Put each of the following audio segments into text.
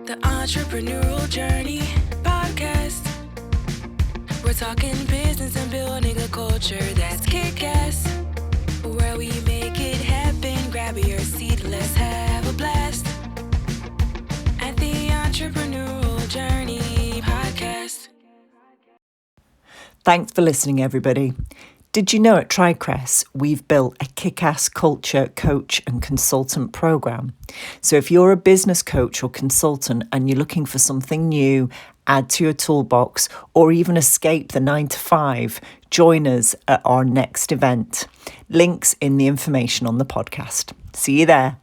The Entrepreneurial Journey Podcast. We're talking business and building a culture that's kick-ass. Where we make it happen, grab your seat, let's have a blast. At the Entrepreneurial Journey Podcast. Thanks for listening, everybody. Did you know at TriCrest, we've built a kick-ass culture, coach and consultant program? So if you're a business coach or consultant and you're looking for something new, add to your toolbox, or even escape the 9 to 5, join us at our next event. Links in the information on the podcast. See you there.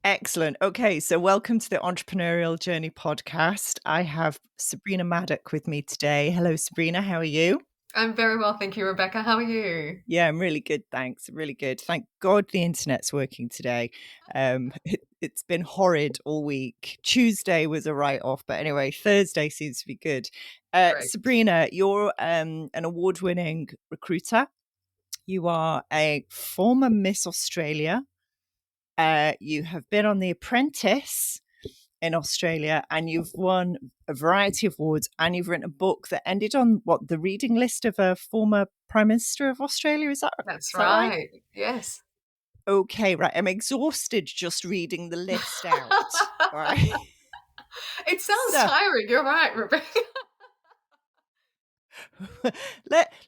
Excellent. Okay, so welcome to the Entrepreneurial Journey podcast. I have Sabrina Maddock with me today. Hello, Sabrina. How are you? I'm very well, thank you, Rebecca. How are you? Yeah, I'm really good, thanks. Really good. Thank God the internet's working today. It's been horrid all week. Tuesday was a write-off, but anyway, Thursday seems to be good. Sabrina, you're an award-winning recruiter. You are a former Miss Australia. You have been on The Apprentice in Australia, and you've won a variety of awards, and you've written a book that ended on the reading list of a former Prime Minister of Australia. Is that right? Yes. Okay, right. I'm exhausted just reading the list out. All right. It sounds tiring. You're right, Rebecca.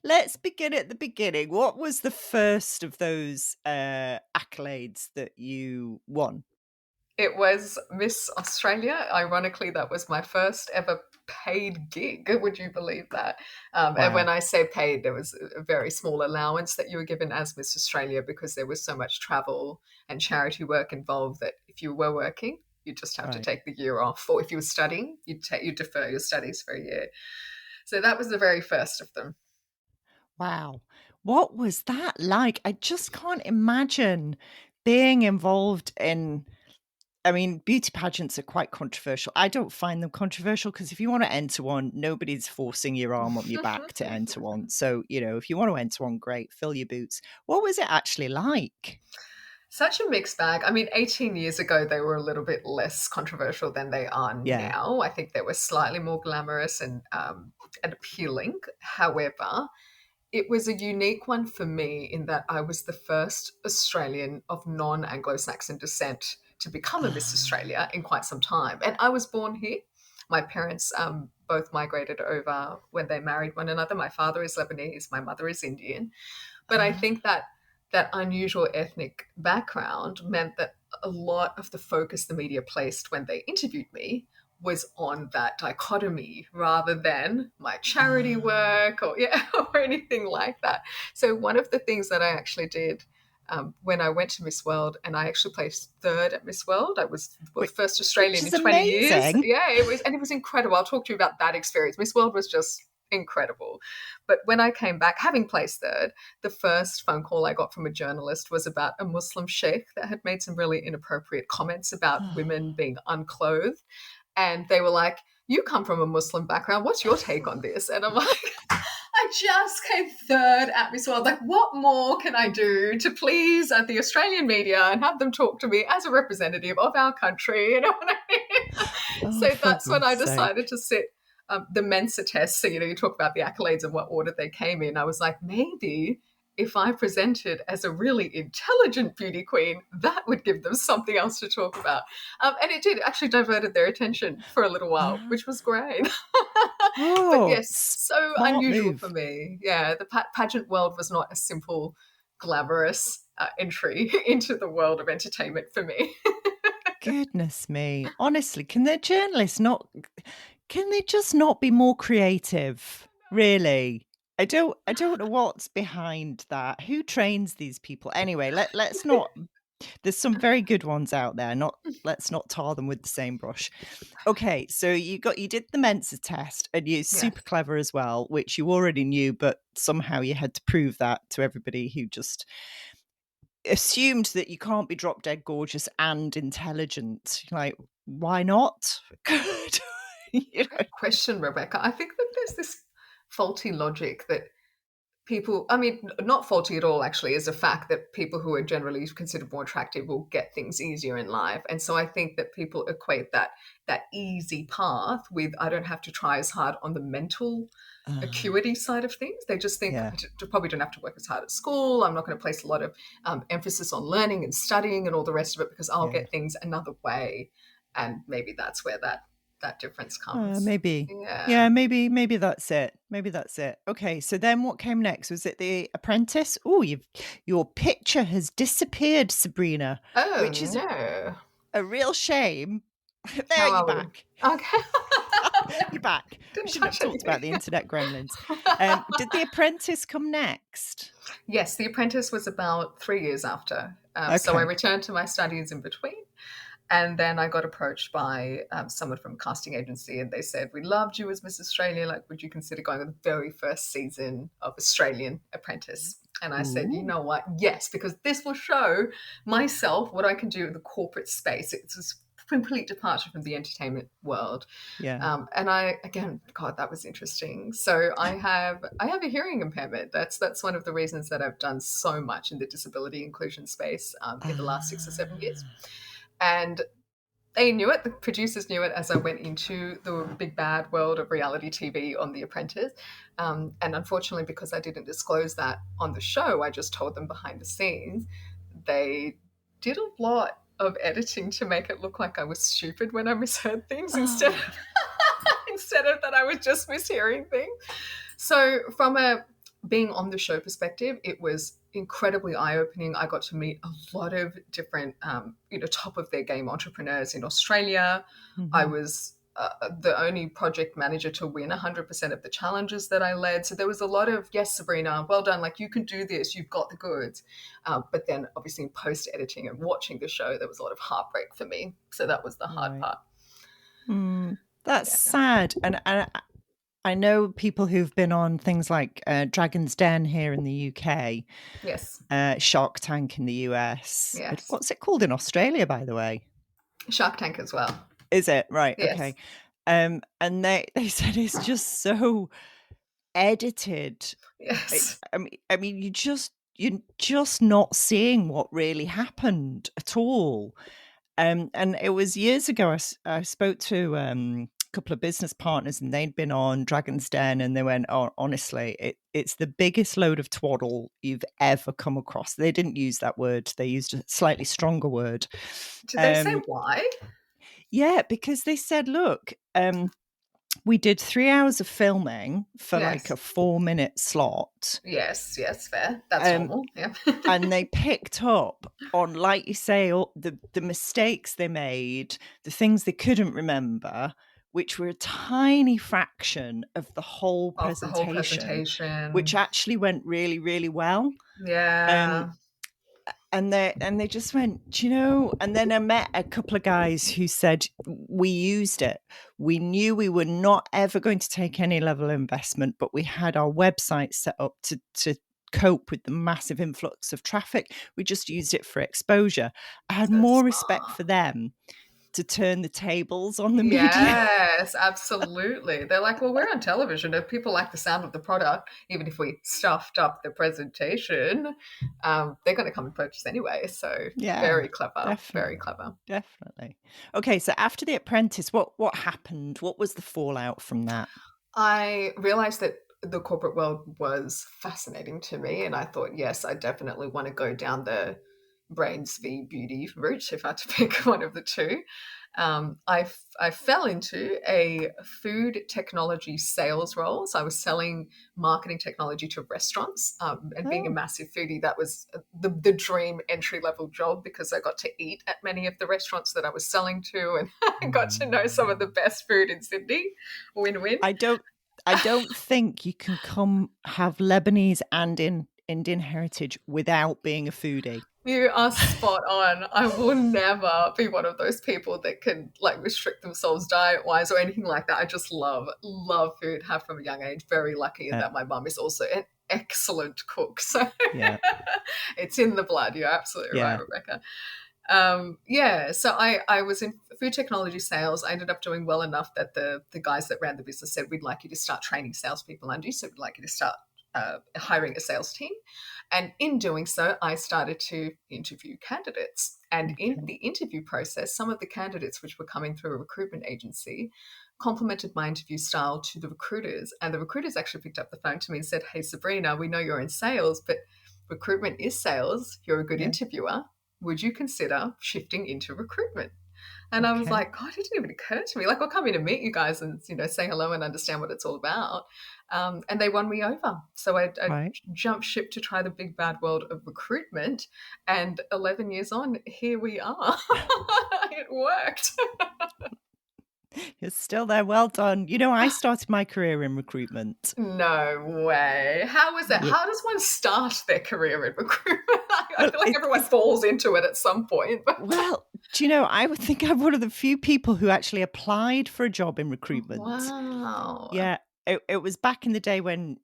Let's begin at the beginning. What was the first of those accolades that you won? It was Miss Australia. Ironically, that was my first ever paid gig. Would you believe that? Wow. And when I say paid, there was a very small allowance that you were given as Miss Australia because there was so much travel and charity work involved that if you were working, you just have to take the year off. Or if you were studying, you'd defer your studies for a year. So that was the very first of them. Wow. What was that like? I just can't imagine being involved in... I mean, beauty pageants are quite controversial. I don't find them controversial because if you want to enter one, nobody's forcing your arm up your back to enter one. So, if you want to enter one, great, fill your boots. What was it actually like? Such a mixed bag. I mean, 18 years ago, they were a little bit less controversial than they are now. I think they were slightly more glamorous and appealing. However, it was a unique one for me in that I was the first Australian of non-Anglo-Saxon descent to become a Miss Australia in quite some time. And I was born here. My parents both migrated over when they married one another. My father is Lebanese, my mother is Indian. But I think that unusual ethnic background meant that a lot of the focus the media placed when they interviewed me was on that dichotomy rather than my charity work or anything like that. So one of the things that I actually did when I went to Miss World, and I actually placed third at Miss World. I was the first Australian in 20 years. Yeah, it was incredible. I'll talk to you about that experience. Miss World was just incredible. But when I came back, having placed third, the first phone call I got from a journalist was about a Muslim sheikh that had made some really inappropriate comments about women being unclothed. And they were like, "You come from a Muslim background. What's your take on this?" And I'm like, I just came third at Miss World. Like, what more can I do to please the Australian media and have them talk to me as a representative of our country? You know what I mean? So that's when I decided to sit the Mensa test. So, you talk about the accolades and what order they came in. I was like, maybe if I presented as a really intelligent beauty queen, that would give them something else to talk about. And it did. It actually diverted their attention for a little while, which was great. But yes, so unusual for me. Yeah, the pageant world was not a simple, glamorous entry into the world of entertainment for me. Goodness me. Honestly, can the journalists can they just not be more creative? Really? I don't know what's behind that. Who trains these people? Anyway, let's not... There's some very good ones out there. Let's not tar them with the same brush. Okay, so you did the Mensa test, and you're super clever as well, which you already knew, but somehow you had to prove that to everybody who just assumed that you can't be drop dead gorgeous and intelligent. Like, why not? Great question, Rebecca. I think that there's this faulty logic that people, I mean, not faulty at all, actually, is a fact that people who are generally considered more attractive will get things easier in life. And so I think that people equate that easy path with, I don't have to try as hard on the mental acuity side of things. They just think, Yeah. I probably don't have to work as hard at school. I'm not going to place a lot of emphasis on learning and studying and all the rest of it, because I'll get things another way. And maybe that's where that difference comes. Maybe. Yeah. Yeah, maybe that's it. Maybe that's it. Okay, so then what came next? Was it The Apprentice? Oh, your picture has disappeared, Sabrina, Oh, which is no. a real shame. There, How you're are we? back. Okay. You're back. We Didn't shouldn't have touch talked about the anything. internet gremlins. Did The Apprentice come next? Yes, The Apprentice was about 3 years after. So I Okay. returned to my studies in between. And then I got approached by someone from a casting agency, and they said, "We loved you as Miss Australia. Like, would you consider going on the very first season of Australian Apprentice?" And I said, "You Ooh. know what? Yes, because this will show myself what I can do in the corporate space. It's a complete departure from the entertainment world." Yeah. And I, again, God, that was interesting. So I have a hearing impairment. That's one of the reasons that I've done so much in the disability inclusion space in the last 6 or 7 years. And they knew it. The producers knew it as I went into the big bad world of reality TV on The Apprentice. And unfortunately, because I didn't disclose that on the show, I just told them behind the scenes. They did a lot of editing to make it look like I was stupid when I misheard things instead of that I was just mishearing things. So from a being on the show perspective, it was incredibly eye-opening. I got to meet a lot of different, top of their game entrepreneurs in Australia. I was the only project manager to win 100% of the challenges that I led. So there was a lot of, yes, Sabrina, well done. Like, you can do this. You've got the goods. But then obviously in post-editing and watching the show, there was a lot of heartbreak for me. So that was the hard part. That's sad. And I know people who've been on things like Dragon's Den here in the UK. Yes. Shark Tank in the US. Yes. What's it called in Australia, by the way? Shark Tank as well. Is it? Right. Yes. Okay. And they said it's just so edited. Yes. I mean, you're just not seeing what really happened at all. And it was years ago. I spoke to a couple of business partners, and they'd been on Dragon's Den, and they went, "Oh, honestly, it's the biggest load of twaddle you've ever come across." They didn't use that word; they used a slightly stronger word. Did they say why? Yeah, because they said, "Look, we did 3 hours of filming for like a 4-minute slot." Yes, fair. That's normal. Yeah. And they picked up on, like you say, all the mistakes they made, the things they couldn't remember, which were a tiny fraction of the whole presentation, which actually went really, really well. Yeah. And they just went, "Do you know?" And then I met a couple of guys who said, "We used it. We knew we were not ever going to take any level of investment, but we had our website set up to cope with the massive influx of traffic. We just used it for exposure." I had more respect for them to turn the tables on the media. Yes, absolutely. They're like, "Well, we're on television. If people like the sound of the product, even if we stuffed up the presentation, they're going to come and purchase anyway." So very clever. Definitely, very clever. Definitely. Okay, so after The Apprentice, what happened? What was the fallout from that? I realized that the corporate world was fascinating to me, and I thought, yes, I definitely want to go down the brains v beauty route if I had to pick one of the two. I fell into a food technology sales role. So I was selling marketing technology to restaurants, and being a massive foodie, that was the dream entry level job, because I got to eat at many of the restaurants that I was selling to, and I got to know some of the best food in Sydney. Win-win. I don't think you can come have Lebanese and Indian heritage without being a foodie. You are spot on. I will never be one of those people that can like restrict themselves diet-wise or anything like that. I just love food, have from a young age. Very lucky in that my mum is also an excellent cook. So it's in the blood. You're absolutely right, Rebecca. So I was in food technology sales. I ended up doing well enough that the guys that ran the business said, "We'd like you to start training salespeople under you. So we'd like you to start hiring a sales team. And in doing so, I started to interview candidates. And in the interview process, some of the candidates which were coming through a recruitment agency complimented my interview style to the recruiters. And the recruiters actually picked up the phone to me and said, "Hey, Sabrina, we know you're in sales, but recruitment is sales. You're a good interviewer. Would you consider shifting into recruitment?" And I was like, God, it didn't even occur to me. Like, I'll come in to meet you guys and, say hello and understand what it's all about. And they won me over. So I jumped ship to try the big bad world of recruitment. And 11 years on, here we are. It worked. You're still there. Well done. I started my career in recruitment. No way. How was that? How does one start their career in recruitment? I feel like everyone falls into it at some point. Well, do you know, I would think I'm one of the few people who actually applied for a job in recruitment. Wow. Yeah. It was back in the day when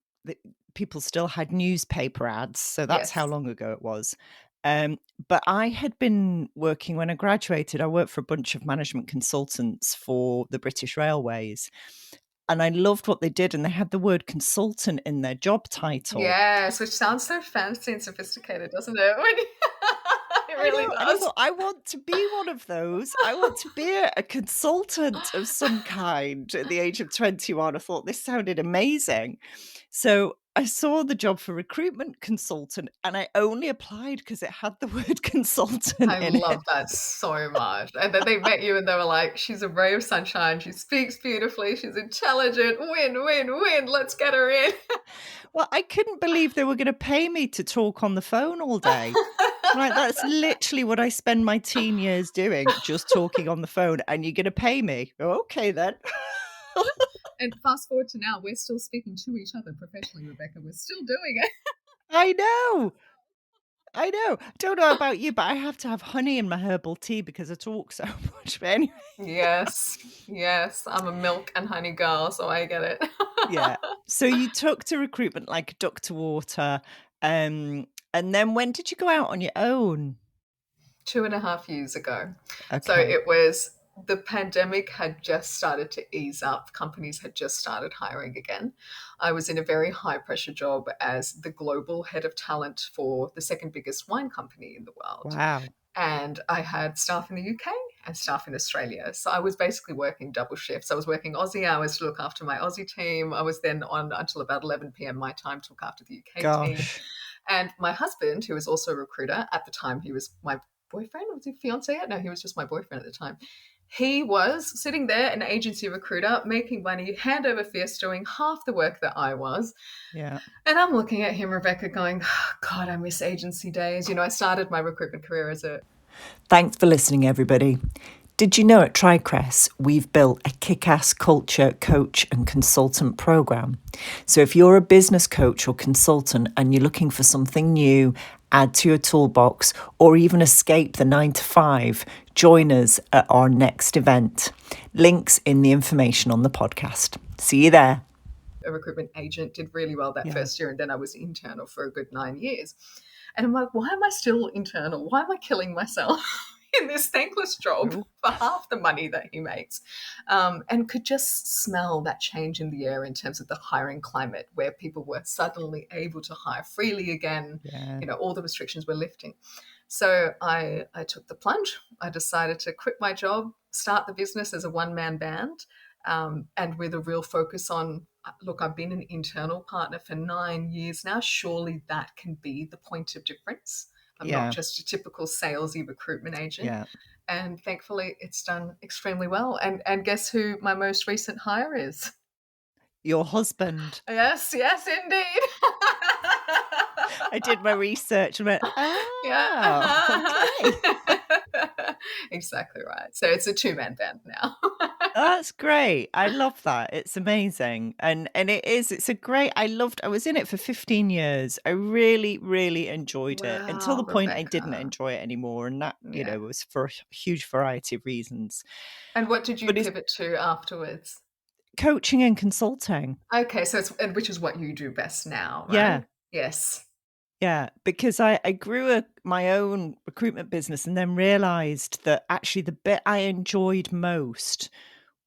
people still had newspaper ads. So that's how long ago it was. But I had been working when I graduated. I worked for a bunch of management consultants for the British Railways. And I loved what they did. And they had the word consultant in their job title. Yes, which sounds so fancy and sophisticated, doesn't it? It really does. And I thought, I want to be one of those. I want to be a consultant of some kind at the age of 21. I thought this sounded amazing. So I saw the job for recruitment consultant and I only applied because it had the word consultant in it. I love that so much. And then they met you and they were like, she's a ray of sunshine. She speaks beautifully. She's intelligent. Win, win, win. Let's get her in. Well, I couldn't believe they were going to pay me to talk on the phone all day. Right, that's literally what I spend my teen years doing, just talking on the phone, and you're going to pay me. Okay, then. And fast forward to now, we're still speaking to each other professionally, Rebecca. We're still doing it. I know. I don't know about you, but I have to have honey in my herbal tea because I talk so much. But anyway. Yes. I'm a milk and honey girl, so I get it. Yeah. So you took to recruitment like a duck to water. And then when did you go out on your own? 2.5 years ago. Okay. So it was, the pandemic had just started to ease up. Companies had just started hiring again. I was in a very high pressure job as the global head of talent for the second biggest wine company in the world. Wow. And I had staff in the UK and staff in Australia. So I was basically working double shifts. I was working Aussie hours to look after my Aussie team. I was then on until about 11 p.m. my time to look after the UK team. And my husband, who was also a recruiter at the time, he was my boyfriend. Was he fiance yet? No, he was just my boyfriend at the time. He was sitting there, an agency recruiter, making money, hand over fist, doing half the work that I was. Yeah. And I'm looking at him, Rebecca, going, oh, God, I miss agency days. I started my recruitment career as a... Thanks for listening, everybody. Did you know at TriCrest, we've built a kick-ass culture, coach and consultant program. So if you're a business coach or consultant and you're looking for something new, add to your toolbox, or even escape the 9-to-5, join us at our next event. Links in the information on the podcast. See you there. A recruitment agent, did really well that first year, and then I was internal for a good 9 years. And I'm like, why am I still internal? Why am I killing myself in this thankless job for half the money that he makes? And could just smell that change in the air in terms of the hiring climate, where people were suddenly able to hire freely again. All the restrictions were lifting. So I took the plunge. I decided to quit my job, start the business as a one-man band, and with a real focus on, look, I've been an internal partner for 9 years now. Surely that can be the point of difference. I'm not just a typical salesy recruitment agent. Yeah. And thankfully, it's done extremely well. And guess who my most recent hire is? Your husband. Yes, indeed. I did my research and went, okay. Exactly right. So it's a two-man band now. That's great. I love that. It's amazing. And it's a great, I was in it for 15 years. I really, really enjoyed it until the point I didn't enjoy it anymore. And that, was for a huge variety of reasons. And what did you pivot to afterwards? Coaching and consulting. Okay. So which is what you do best now, right? Yeah. Yes. Yeah, because I grew my own recruitment business and then realized that actually the bit I enjoyed most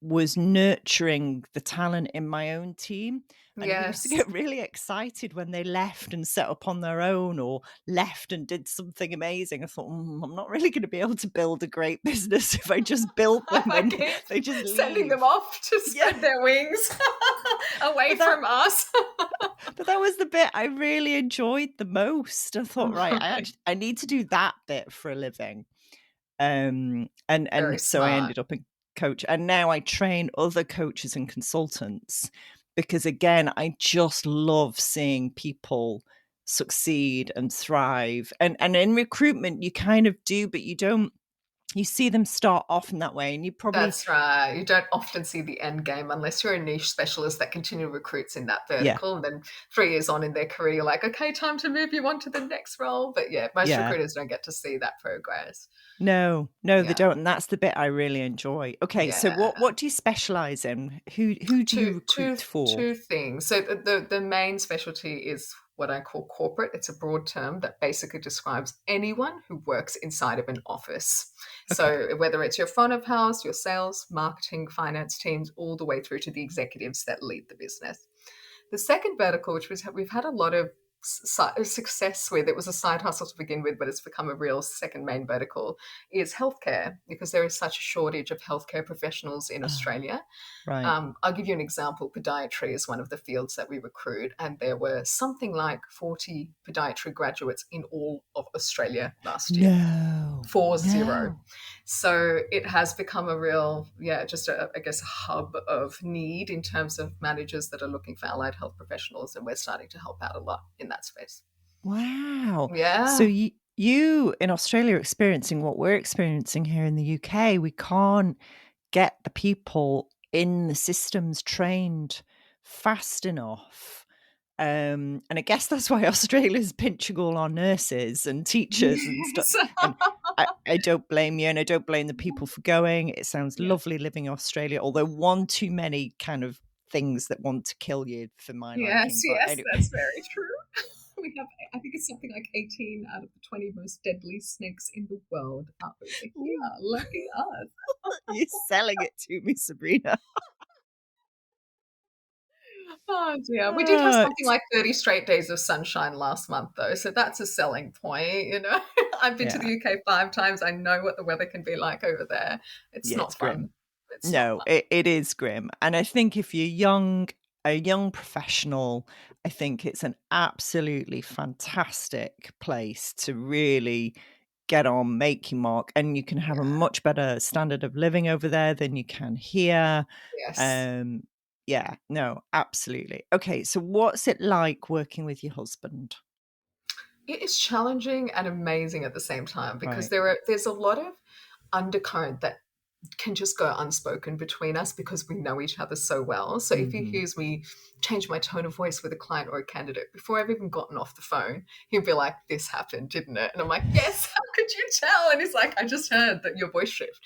was nurturing the talent in my own team. And I used to Yes. get really excited when they left and set up on their own or left and did something amazing. I thought, I'm not really going to be able to build a great business if I just built them I and keep they just sending them leave. off to Yeah. spread their wings away But that, from us. but that was the bit I really enjoyed the most. I thought, right, I need to do that bit for a living. And Very so I smart. ended up a coach, and now I train other coaches and consultants because, again, I just love seeing people succeed and thrive. And in recruitment, you kind of do, but you don't. You see them start off in that way, and you probably, That's right. You don't often see the end game unless you're a niche specialist that continually recruits in that yeah, vertical. And then 3 years on in their career, you're like, okay, time to move you on to the next role. But yeah, most yeah. recruiters don't get to see that progress. No, they Yeah. don't, and that's the bit I really enjoy. Okay, so Yeah. what do you specialize in? Who do you recruit for? Two things. So the main specialty is what I call corporate. It's a broad term that basically describes anyone who works inside of an office. Okay. So whether it's your front of house, your sales, marketing, finance teams, all the way through to the executives that lead the business. The second vertical, which we've had a lot of success with, it was a side hustle to begin with, but it's become a real second main vertical, is healthcare, because there is such a shortage of healthcare professionals in Australia. Right. I'll give you an example. Podiatry is one of the fields that we recruit, and there were something like 40 podiatry graduates in all of Australia last year. No. 40. So it has become a real, just I guess, a hub of need in terms of managers that are looking for allied health professionals, and we're starting to help out a lot in that space. Wow. So Yeah. you in Australia are experiencing what we're experiencing here in the UK. We can't get the people in the systems trained fast enough. And I guess that's why Australia's pinching all our nurses and teachers and stuff. Yes. And I don't blame you, and I don't blame the people for going. It sounds Yeah. lovely living in Australia, although one too many kind of things that want to kill you for my liking. But Yes, anyway. that's very true. We have, I think it's something like 18 out of the 20 most deadly snakes in the world are over here. Ooh, Lucky us. you're selling it to me, Sabrina. Oh dear. We did have Uh, something like 30 straight days of sunshine last month, though, so that's a selling point, you know. I've been to yeah, the UK 5 times. I know what the weather can be like over there. It's yeah, not it's grim. fun. It's not No, fun. it is grim. And I think if you're a young professional, I think it's an absolutely fantastic place to really get on, make your mark, and you can have a Yeah. much better standard of living over there than you can here. Yes. Um, yeah, no, absolutely. Okay, so what's it like working with your husband? It is challenging and amazing at the same time because Right. there's a lot of undercurrent that can just go unspoken between us because we know each other so well. So if he Hmm. hears me change my tone of voice with a client or a candidate before I've even gotten off the phone, he'll be like, "This happened, didn't it?" And I'm like, "Yes, how could you tell?" And he's like, "I just heard that your voice shift."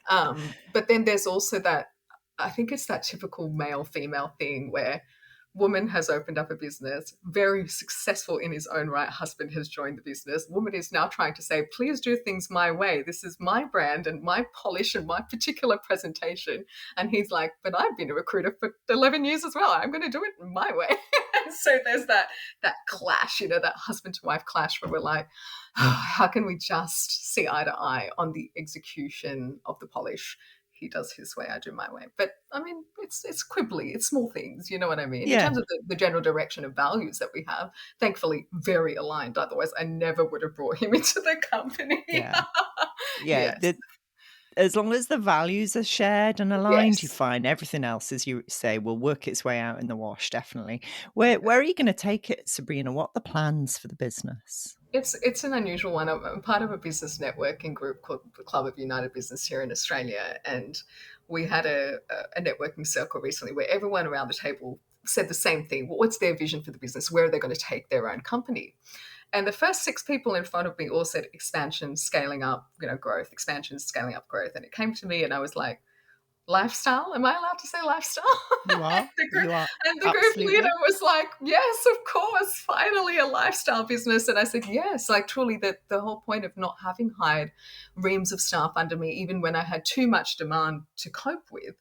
But then there's also that, I think it's that typical male female thing where woman has opened up a business, very successful in his own right. Husband has joined the business. Woman is now trying to say, please do things my way. This is my brand and my polish and my particular presentation. And he's like, but I've been a recruiter for 11 years as well. I'm going to do it my way. So there's that clash, that husband to wife clash where we're like, how can we just see eye to eye on the execution of the polish? He does his way, I do my way. But I mean, it's quibbly, it's small things, you know what I mean? In Yeah, terms of the general direction of values that we have, thankfully very aligned. Otherwise, I never would have brought him into the company. yeah, yeah. Yes. As long as the values are shared and aligned, you Yes. find everything else, as you say, will work its way out in the wash, definitely. Where are you going to take it, Sabrina? What are the plans for the business? It's an unusual one. I'm part of a business networking group called the Club of United Business here in Australia, and we had a networking circle recently where everyone around the table said the same thing. What's their vision for the business? Where are they going to take their own company? And the first 6 people in front of me all said expansion, scaling up, growth, expansion, scaling up, growth. And it came to me, and I was like, lifestyle. Am I allowed to say lifestyle? You are. You are. And the group leader Absolutely. was like, yes, of course, finally a lifestyle business. And I said, yes, like truly the whole point of not having hired reams of staff under me, even when I had too much demand to cope with,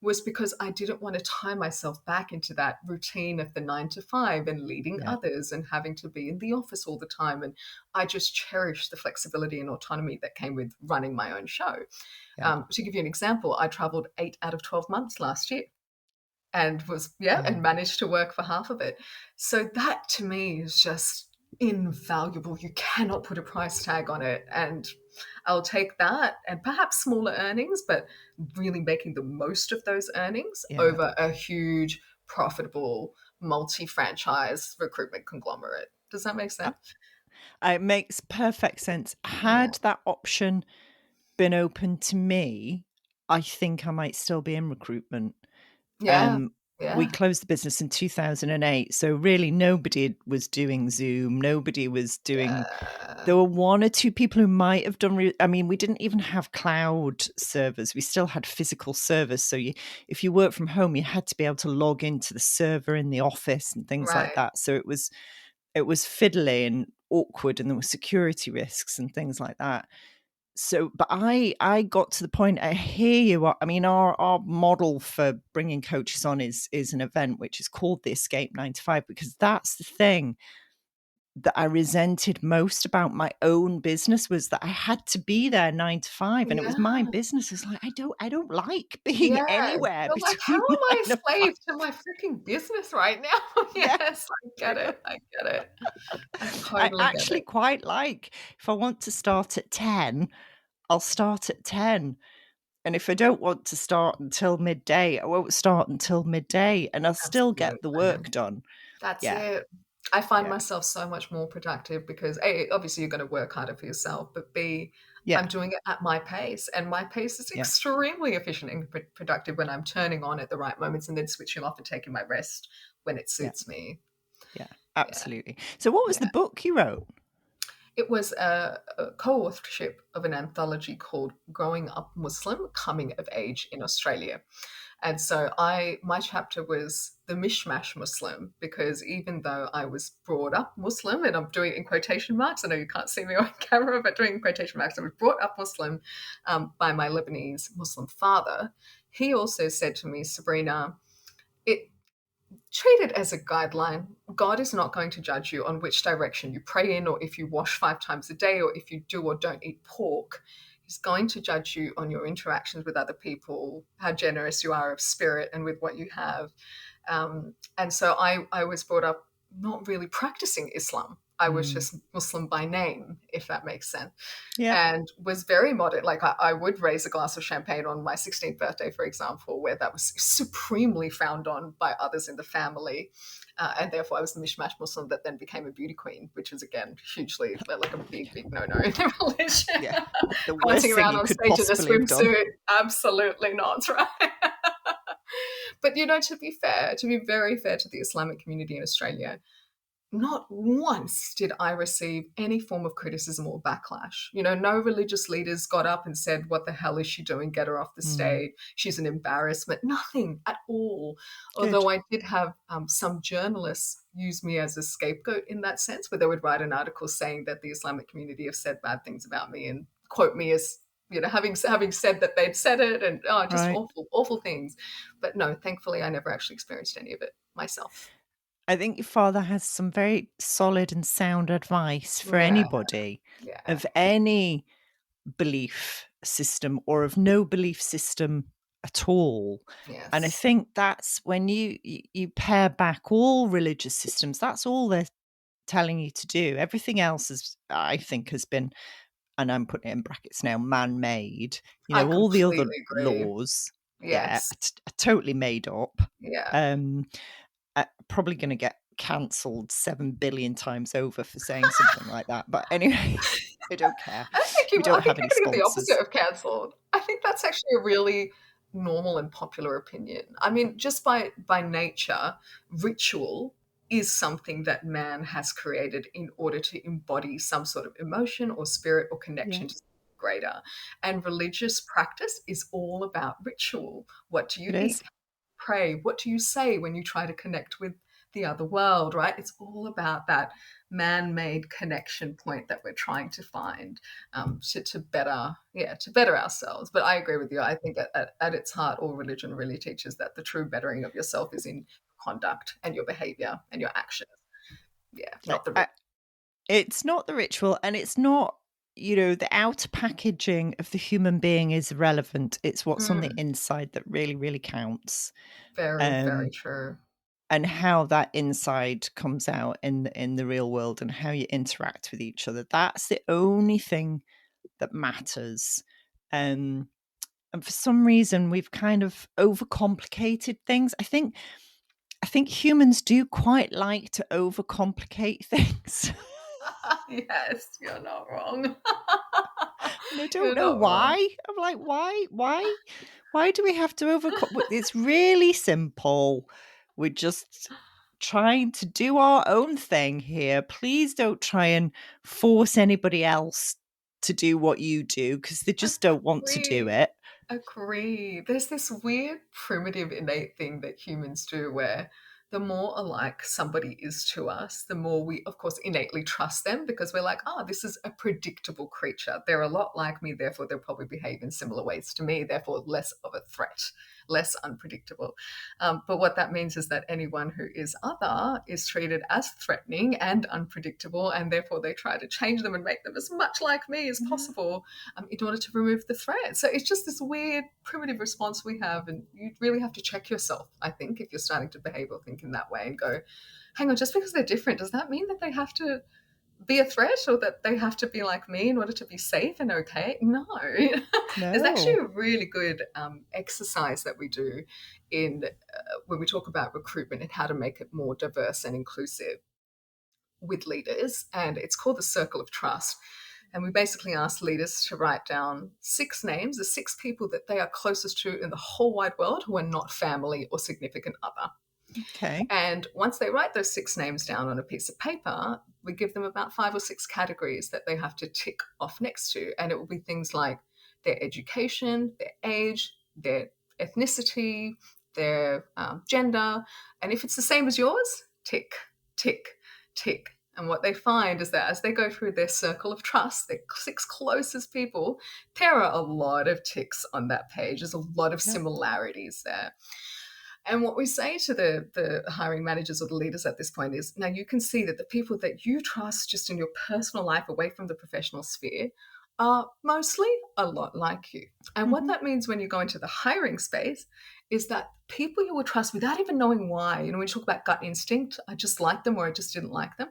was because I didn't want to tie myself back into that routine of the 9 to 5 and leading Yeah. others and having to be in the office all the time. And I just cherished the flexibility and autonomy that came with running my own show. Yeah. To give you an example, I traveled 8 out of 12 months last year and and Wow. managed to work for half of it. So that to me is just invaluable. You cannot put a price tag on it. And I'll take that and perhaps smaller earnings, but really making the most of those earnings Yeah. over a huge, profitable, multi-franchise recruitment conglomerate. Does that make sense? It makes perfect sense. Yeah. Had that option been open to me, I think I might still be in recruitment. Yeah. We Yeah. closed the business in 2008, so really nobody was doing Zoom. Nobody was doing. Yeah. There were one or two people who might have done. I mean, we didn't even have cloud servers. We still had physical servers. So if you work from home, you had to be able to log into the server in the office and things like Right. that. So it was fiddly and awkward, and there were security risks and things like that. So, but I got to the point. I hear you. I mean, our model for bringing coaches on is an event which is called the Escape 9 to 5, because that's the thing that I resented most about my own business, was that I had to be there 9 to 5, and it was my Yeah. business. It's like I don't like being Yeah. anywhere You're like, how between am I nine a and five. slave to my freaking business right now? Yeah, Yes, I get it. I get it. I I totally get actually it. quite like, if I want to start at 10, I'll start at 10. And if I don't want to start until midday, I won't start until midday, and I'll still get the Absolutely. work done. That's Yeah, it. I find yeah, myself so much more productive because A, obviously you're going to work harder for yourself, but B, I'm yeah, doing it at my pace, and my pace is yeah, extremely efficient and productive when I'm turning on at the right moments and then switching off and taking my rest when it yeah, suits me. yeah, Yeah. absolutely. So what was Yeah. the book you wrote? It was a co-authorship of an anthology called Growing Up Muslim, Coming of Age in Australia. And so my chapter was the mishmash Muslim, because even though I was brought up Muslim, and I'm doing it in quotation marks, I know you can't see me on camera, but doing quotation marks, I was brought up Muslim by my Lebanese Muslim father. He also said to me, Sabrina, it treat it as a guideline. God is not going to judge you on which direction you pray in, or if you wash 5 times a day, or if you do or don't eat pork. He's going to judge you on your interactions with other people, how generous you are of spirit and with what you have. And so I was brought up not really practicing Islam. I was Mm, just Muslim by name, if that makes sense, yeah, and was very modest. Like I would raise a glass of champagne on my 16th birthday, for example, where that was supremely frowned on by others in the family. And therefore, I was the mishmash Muslim that then became a beauty queen, which is, again, hugely like a big, big no-no in the religion. yeah. The Dancing worst thing around you on could stage in a possibly have done. swimsuit, absolutely not, right? But, to be fair, to be very fair to the Islamic community in Australia, not once did I receive any form of criticism or backlash. No religious leaders got up and said, what the hell is she doing? Get her off the Mm, stage. She's an embarrassment. Nothing at all. good. Although I did have some journalists use me as a scapegoat in that sense, where they would write an article saying that the Islamic community have said bad things about me and quote me as, having said that they'd said it, and just Right. awful, awful things. But no, thankfully, I never actually experienced any of it myself. I think your father has some very solid and sound advice for Yeah, anybody yeah, of any belief system or of no belief system at all. And I yes. think that's when you pare back all religious systems, that's all they're telling you to do. Everything else is, I think, has been, and I'm putting it in brackets now, man-made. I All the other completely agree. laws, yeah, Yes. are totally made up. Yeah. Um, probably going to get cancelled 7 billion times over for saying something like that. But anyway, I don't care. I don't think We you will. I don't think have you're any gonna get the opposite sponsors. of cancelled. I think that's actually a really normal and popular opinion. I mean, just by nature, ritual is something that man has created in order to embody some sort of emotion or spirit or Yeah. connection to greater. And religious practice is all about ritual. What do you It eat? is. Pray? What do you say when you try to connect with the other world, right? It's all about that man-made connection point that we're trying to find to better, to better ourselves. But I agree with you. I think at its heart, all religion really teaches that the true bettering of yourself is in conduct and your behavior and your actions. Yeah, not the It's not the ritual, and it's not, the outer packaging of the human being is relevant. It's what's on the inside that really, really counts. very, very true. And how that inside comes out in the real world and how you interact with each other. That's the only thing that matters. And for some reason, we've kind of overcomplicated things. I think humans do quite like to overcomplicate things. Yes, you're not wrong. And I don't You're know not wrong. why. I'm like, why do we have to overcomplicate? It's really simple. We're just trying to do our own thing here. Please don't try and force anybody else to do what you do, because they just don't want to do Agree. it. Agree. There's this weird primitive innate thing that humans do where the more alike somebody is to us, the more we, of course, innately trust them because we're like, oh, this is a predictable creature. They're a lot like me, therefore they'll probably behave in similar ways to me, therefore less of a threat, less unpredictable. But what that means is that anyone who is other is treated as threatening and unpredictable, and therefore they try to change them and make them as much like me as possible in order to remove the threat. So it's just this weird primitive response we have, and you really have to check yourself, I think, if you're starting to behave or think in that way and go, hang on, just because they're different, does that mean that they have to be a threat or that they have to be like me in order to be safe and okay? No. There's actually a really good exercise that we do in when we talk about recruitment and how to make it more diverse and inclusive with leaders, and it's called the Circle of Trust. And we basically ask leaders to write down 6 names, the 6 people that they are closest to in the whole wide world who are not family or significant other. Okay. And once they write those 6 names down on a piece of paper, we give them about 5 or 6 categories that they have to tick off next to. And it will be things like their education, their age, their ethnicity, their gender. And if it's the same as yours, tick, tick, tick. And what they find is that as they go through their circle of trust, their 6 closest people, there are a lot of ticks on that page. There's a lot of similarities there. And what we say to the hiring managers or the leaders at this point is, now you can see that the people that you trust just in your personal life away from the professional sphere are mostly a lot like you. And what that means when you go into the hiring space is that people you will trust without even knowing why, when you talk about gut instinct, I just like them or I just didn't like them,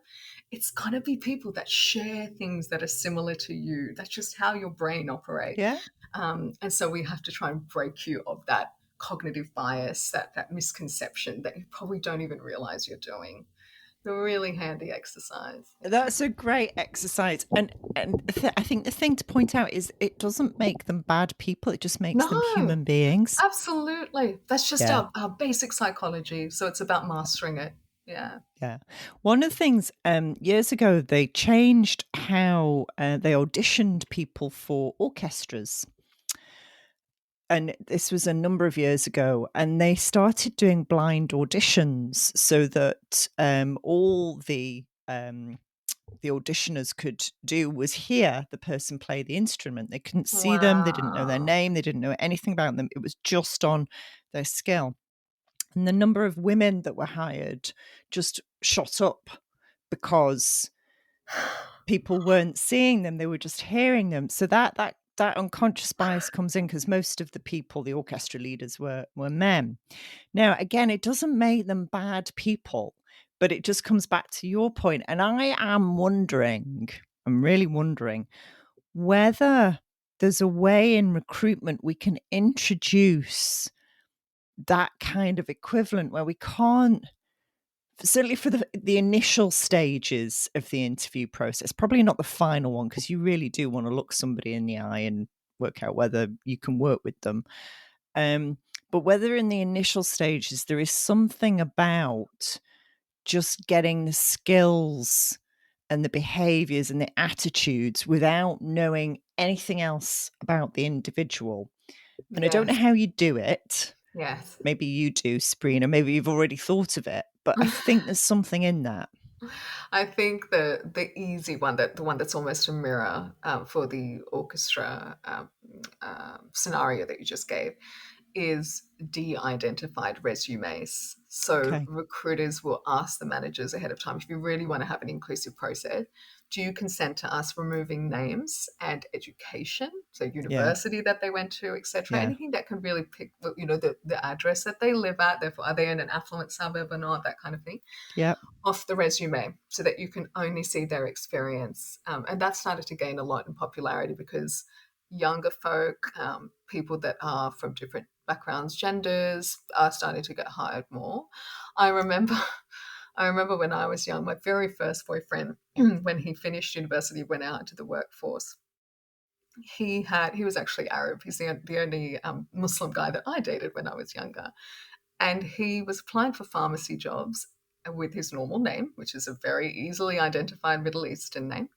it's going to be people that share things that are similar to you. That's just how your brain operates. Yeah. And so we have to try and break you of that cognitive bias, that misconception that you probably don't even realize you're doing. A really handy exercise. That's a great exercise. And I think the thing to point out is it doesn't make them bad people. It just makes them human beings. Absolutely. That's just our basic psychology. So it's about mastering it. Yeah. Yeah. One of the things years ago, they changed how they auditioned people for orchestras. And this was a number of years ago, and they started doing blind auditions so that all the auditioners could do was hear the person play the instrument. They couldn't see them. They didn't know their name. They didn't know anything about them. It was just on their skill. And the number of women that were hired just shot up because people weren't seeing them. They were just hearing them. So that unconscious bias comes in because most of the people, the orchestra leaders, were men. Now, again, it doesn't make them bad people, but it just comes back to your point. And I'm really wondering whether there's a way in recruitment we can introduce that kind of equivalent where we can't, certainly for the initial stages of the interview process, probably not the final one, because you really do want to look somebody in the eye and work out whether you can work with them. But whether in the initial stages there is something about just getting the skills and the behaviors and the attitudes without knowing anything else about the individual. And I don't know Yes. how you do it. Yes. Maybe you do, Sabrina. Maybe you've already thought of it, but I think there's something in that. I think the easy one, the one that's almost a mirror for the orchestra scenario that you just gave, is de-identified resumes. So Okay. recruiters will ask the managers ahead of time, if you really want to have an inclusive process, do you consent to us removing names and education, so university that they went to, etc., Yeah. anything that can really pick, the address that they live at, therefore are they in an affluent suburb or not, that kind of thing, Yeah. off the resume, so that you can only see their experience. And that started to gain a lot in popularity because younger folk, people that are from different backgrounds, genders, are starting to get hired more. I remember when I was young, my very first boyfriend, when he finished university, went out into the workforce. He was actually Arab. He's the only Muslim guy that I dated when I was younger. And he was applying for pharmacy jobs with his normal name, which is a very easily identified Middle Eastern name.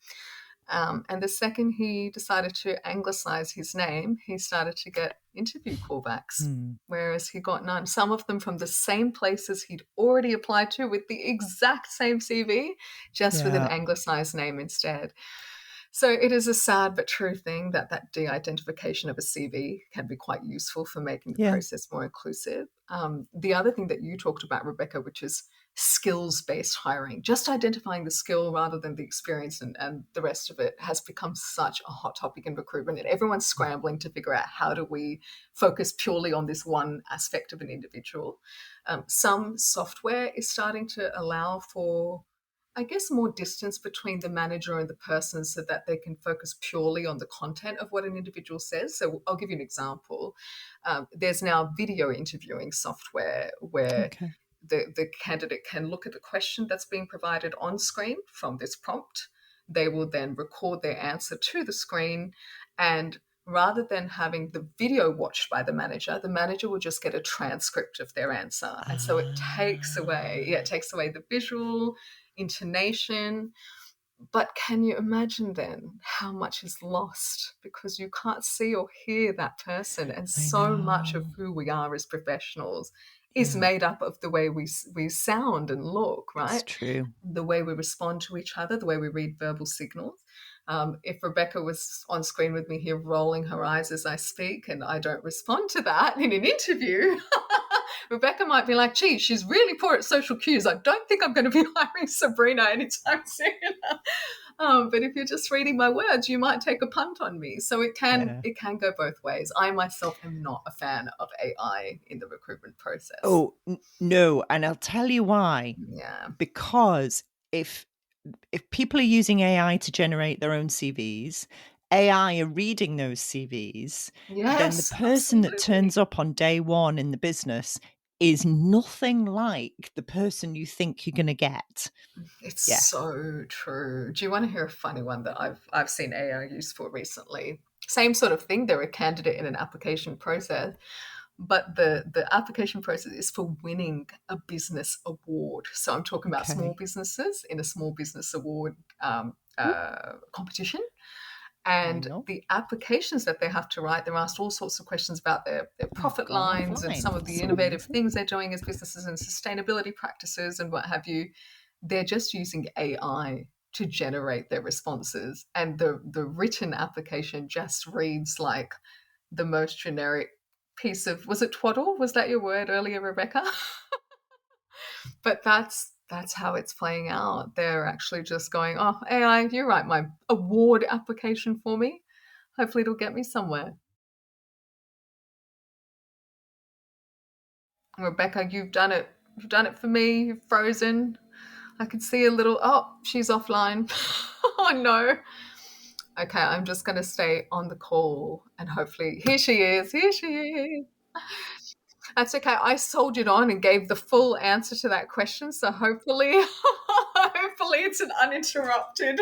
And the second he decided to anglicize his name, he started to get interview callbacks, whereas he got none. Some of them from the same places he'd already applied to with the exact same CV, just with an anglicized name instead. So it is a sad but true thing that de-identification of a CV can be quite useful for making the process more inclusive. The other thing that you talked about, Rebecca, which is skills-based hiring, just identifying the skill rather than the experience and the rest of it, has become such a hot topic in recruitment, and everyone's scrambling to figure out, how do we focus purely on this one aspect of an individual? Some software is starting to allow for, I guess, more distance between the manager and the person, so that they can focus purely on the content of what an individual says. So I'll give you an example. There's now video interviewing software where the candidate can look at the question that's being provided on screen from this prompt. They will then record their answer to the screen, and rather than having the video watched by the manager will just get a transcript of their answer. And so it takes away the visual intonation. But can you imagine then how much is lost because you can't see or hear that person? And so much of who we are as professionals is made up of the way we sound and look, right? It's true. The way we respond to each other, the way we read verbal signals. If Rebecca was on screen with me here rolling her eyes as I speak and I don't respond to that in an interview, Rebecca might be like, gee, she's really poor at social cues. I don't think I'm going to be hiring Sabrina anytime soon. But if you're just reading my words, you might take a punt on me. So it can go both ways. I myself am not a fan of AI in the recruitment process. Oh, no. And I'll tell you why. Yeah. Because if people are using AI to generate their own CVs, AI are reading those CVs, then the person that turns up on day one in the business is nothing like the person you think you're going to get. It's so true. Do you want to hear a funny one that I've seen AI used for recently? Same sort of thing. They're a candidate in an application process, but the application process is for winning a business award. So I'm talking about small businesses in a small business award competition. And the applications that they have to write, they're asked all sorts of questions about their profit lines and some of the innovative things they're doing as businesses and sustainability practices and what have you. They're just using AI to generate their responses. And the written application just reads like the most generic piece of, was it twaddle? Was that your word earlier, Rebecca? But that's how it's playing out. They're actually just going, oh, AI, you write my award application for me. Hopefully it'll get me somewhere. Rebecca, you've done it. You've done it for me. You've frozen. I could see a little, oh, she's offline. Oh, no. Okay, I'm just going to stay on the call and hopefully, here she is. That's okay. I soldiered on and gave the full answer to that question. So hopefully it's an uninterrupted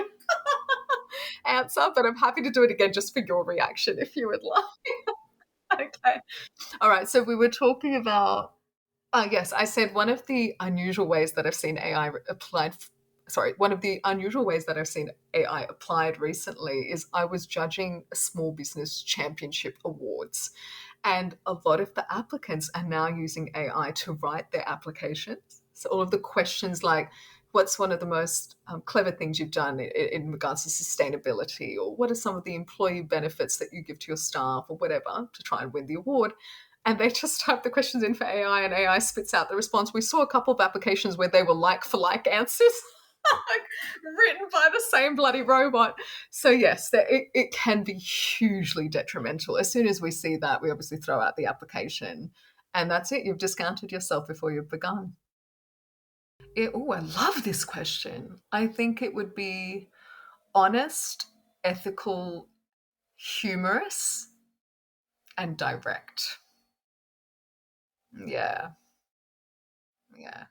answer, but I'm happy to do it again just for your reaction if you would like. Okay. All right. So we were talking about, yes, I said one of the unusual ways that I've seen AI applied one of the unusual ways that I've seen AI applied recently is I was judging a small business championship awards. And a lot of the applicants are now using AI to write their applications. So all of the questions like, what's one of the most clever things you've done in regards to sustainability, or what are some of the employee benefits that you give to your staff, or whatever, to try and win the award. And they just type the questions in for AI, and AI spits out the response. We saw a couple of applications where they were like for like answers, like written by the same bloody robot. So yes, it can be hugely detrimental. As soon as we see that, we obviously throw out the application, and that's it. You've discounted yourself before you've begun. Oh, I love this question. I think it would be honest, ethical, humorous, and direct. Yeah. Yeah.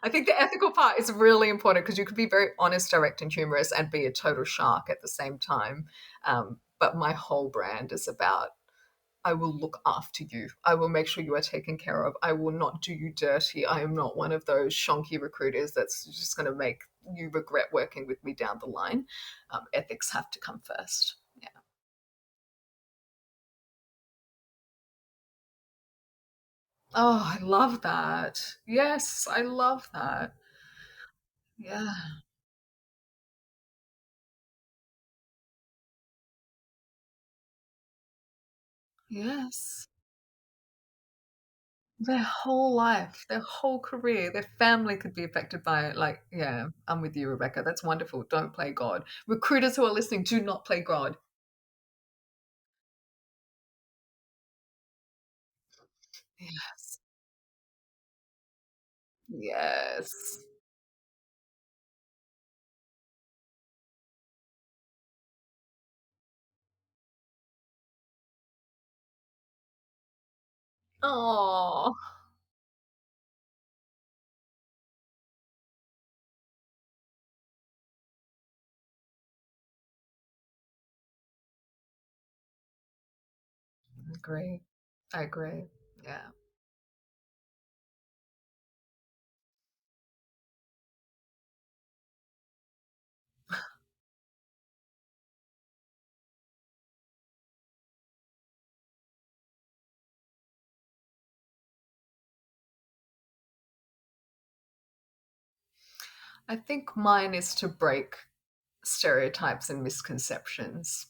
I think the ethical part is really important because you could be very honest, direct, and humorous and be a total shark at the same time. But my whole brand is about I will look after you. I will make sure you are taken care of. I will not do you dirty. I am not one of those shonky recruiters that's just going to make you regret working with me down the line. Ethics have to come first. Yeah. Oh, I love that. Yes, I love that. Yeah. Yes. Their whole life, their whole career, their family could be affected by it. Like, yeah, I'm with you, Rebecca. That's wonderful. Don't play God. Recruiters who are listening, do not play God. Yes. Yes. Oh, I agree. I agree. Yeah. I think mine is to break stereotypes and misconceptions.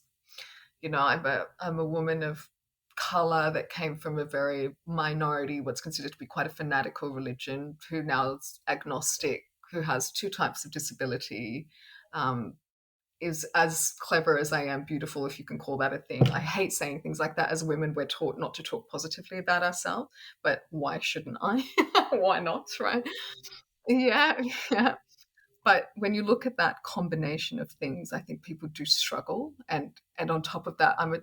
I'm a woman of color that came from a very minority, what's considered to be quite a fanatical religion, who now is agnostic, who has two types of disability, um, is as clever as I am beautiful, if you can call that a thing. I hate saying things like that. As women, we're taught not to talk positively about ourselves, but why shouldn't I? Why not, right? Yeah, yeah. But when you look at that combination of things, I think people do struggle. And on top of that, I'm a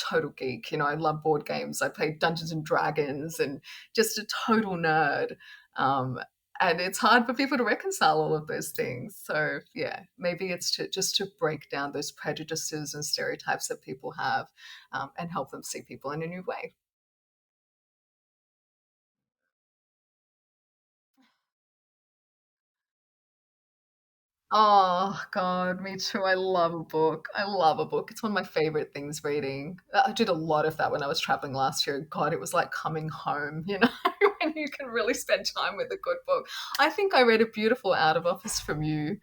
total geek. I love board games. I play Dungeons and Dragons and just a total nerd. Um, and it's hard for people to reconcile all of those things. So yeah, maybe it's to break down those prejudices and stereotypes that people have, and help them see people in a new way. Oh God, me too. I love a book. I love a book. It's one of my favorite things reading. I did a lot of that when I was traveling last year. God, it was like coming home, when you can really spend time with a good book. I think I read a beautiful out of office from you,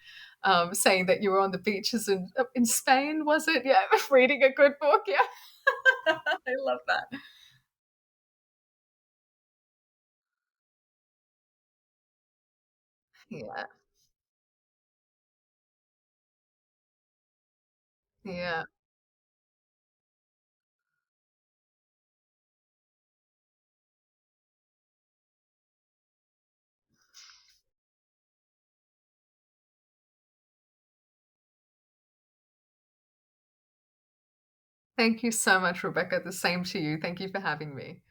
saying that you were on the beaches in Spain, was it? Yeah, reading a good book. Yeah, I love that. Yeah, yeah. Thank you so much, Rebecca. The same to you. Thank you for having me.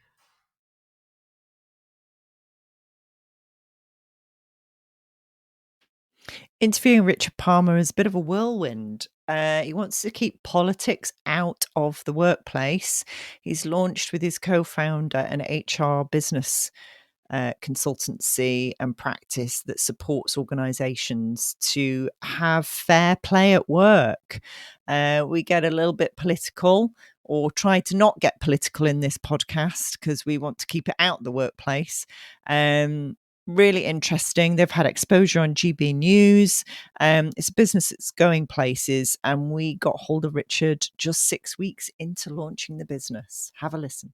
Interviewing Richard Palmer is a bit of a whirlwind. He wants to keep politics out of the workplace. He's launched with his co founder an HR business consultancy and practice that supports organisations to have fair play at work. We get a little bit political, or try to not get political in this podcast, because we want to keep it out the workplace. Really interesting. They've had exposure on GB News. It's a business that's going places, and we got hold of Richard just 6 weeks into launching the business. Have a listen.